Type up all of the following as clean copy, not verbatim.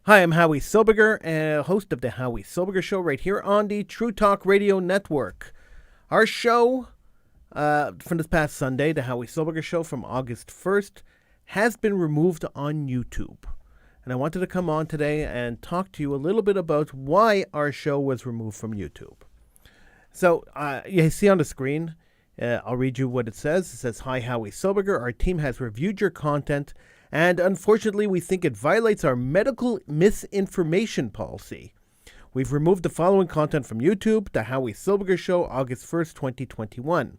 Hi, I'm Howie Silberger, host of the Howie Silberger Show right here on the True Talk Radio Network. Our show from this past Sunday, the Howie Silberger Show from August 1st, has been removed on YouTube. And I wanted to come on today and talk to you a little bit about why our show was removed from YouTube. So, you see on the screen, I'll read you what it says. It says, "Hi, Howie Silberger. Our team has reviewed your content, and unfortunately, we think it violates our medical misinformation policy. We've removed the following content from YouTube, The Howie Silberger Show, August 1st, 2021.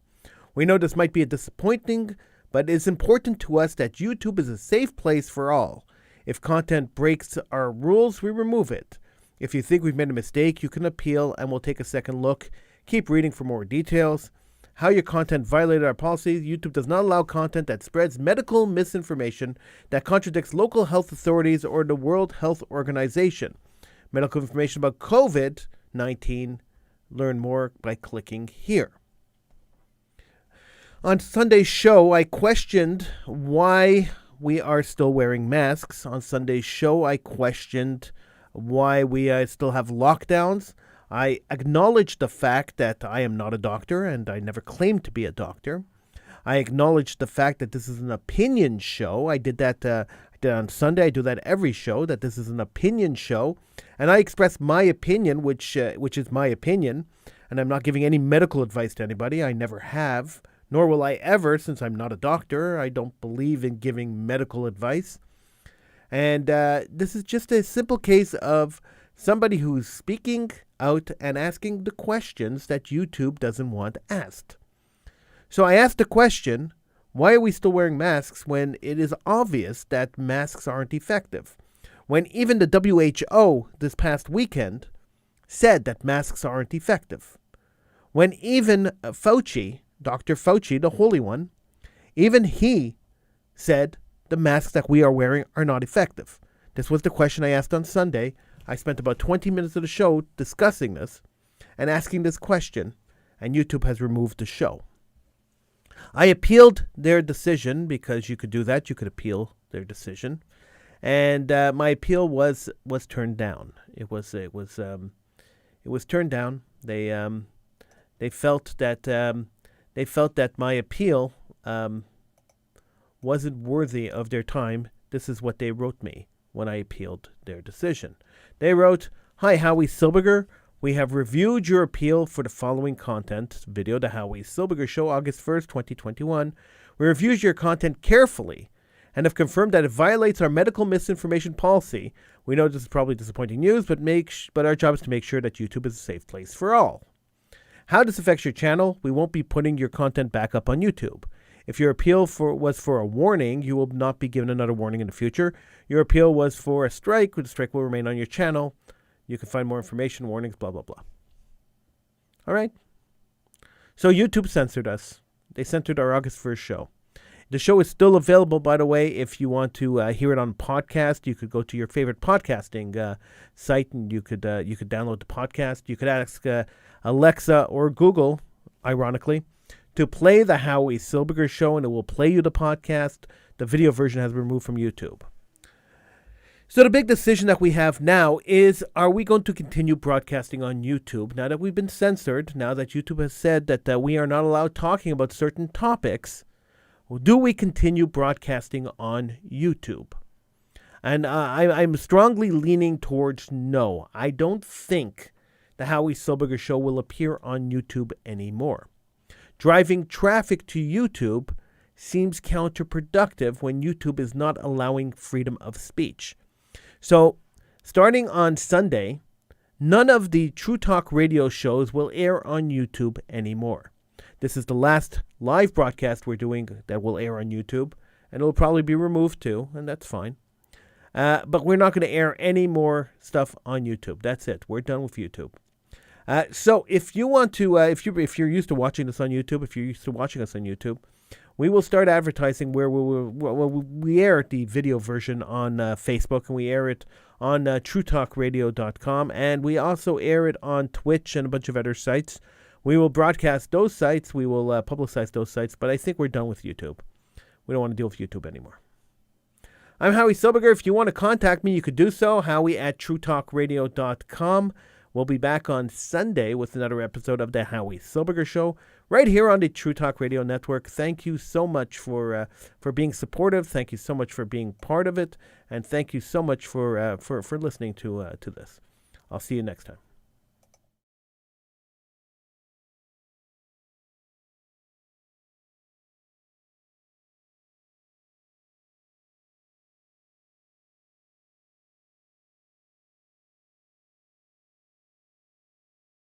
We know this might be disappointing, but it's important to us that YouTube is a safe place for all. If content breaks our rules, we remove it. If you think we've made a mistake, you can appeal, and we'll take a second look. Keep reading for more details. How your content violated our policy. YouTube does not allow content that spreads medical misinformation that contradicts local health authorities or the World Health Organization. Medical information about COVID-19. Learn more by clicking here." On Sunday's show, I questioned why we are still wearing masks. On Sunday's show, I questioned why we still have lockdowns. I acknowledged the fact that I am not a doctor and I never claimed to be a doctor. I acknowledged the fact that this is an opinion show. I did that on Sunday. I do that every show, that this is an opinion show. And I express my opinion, which is my opinion. And I'm not giving any medical advice to anybody. I never have, nor will I ever, since I'm not a doctor. I don't believe in giving medical advice. And this is just a simple case of somebody who's speaking out and asking the questions that YouTube doesn't want asked. So I asked the question, why are we still wearing masks when it is obvious that masks aren't effective? When even the WHO this past weekend said that masks aren't effective. When even Fauci, Dr. Fauci, the Holy One, even he said the masks that we are wearing are not effective. This was the question I asked on Sunday. I spent about 20 minutes of the show discussing this and asking this question, and YouTube has removed the show. I appealed their decision because you could do that. You could appeal their decision, and my appeal was turned down. It was turned down. They felt that my appeal wasn't worthy of their time. This is what they wrote me when I appealed their decision. They wrote, "Hi, Howie Silberger. We have reviewed your appeal for the following content video, The Howie Silberger Show, August 1st, 2021. We reviewed your content carefully and have confirmed that it violates our medical misinformation policy. We know this is probably disappointing news, but our job is to make sure that YouTube is a safe place for all. How this affects your channel, we won't be putting your content back up on YouTube. If your appeal was for a warning, you will not be given another warning in the future. Your appeal was for a strike. The strike will remain on your channel. You can find more information, warnings, blah, blah, blah." All right. So YouTube censored us. They censored our August 1st show. The show is still available, by the way. If you want to hear it on podcast, you could go to your favorite podcasting site and you could download the podcast. You could ask Alexa or Google, ironically, to play the Howie Silberger Show, and it will play you the podcast. The video version has been removed from YouTube. So the big decision that we have now is, are we going to continue broadcasting on YouTube now that we've been censored, now that YouTube has said that we are not allowed talking about certain topics? Do we continue broadcasting on YouTube? And I'm strongly leaning towards no. I don't think the Howie Silberger Show will appear on YouTube anymore. Driving traffic to YouTube seems counterproductive when YouTube is not allowing freedom of speech. So, starting on Sunday, none of the True Talk radio shows will air on YouTube anymore. This is the last live broadcast we're doing that will air on YouTube, and it'll probably be removed too, and that's fine. But we're not going to air any more stuff on YouTube. That's it. We're done with YouTube. So if you want to, if you're used to watching this on YouTube, if you're used to watching us on YouTube, we will start advertising where we air the video version on Facebook, and we air it on TrueTalkRadio.com, and we also air it on Twitch and a bunch of other sites. We will broadcast those sites. We will publicize those sites, but I think we're done with YouTube. We don't want to deal with YouTube anymore. I'm Howie Silberger. If you want to contact me, you could do so. Howie@TrueTalkRadio.com. We'll be back on Sunday with another episode of the Howie Silberger Show, right here on the True Talk Radio Network. Thank you so much for being supportive. Thank you so much for being part of it, and thank you so much for listening to this. I'll see you next time.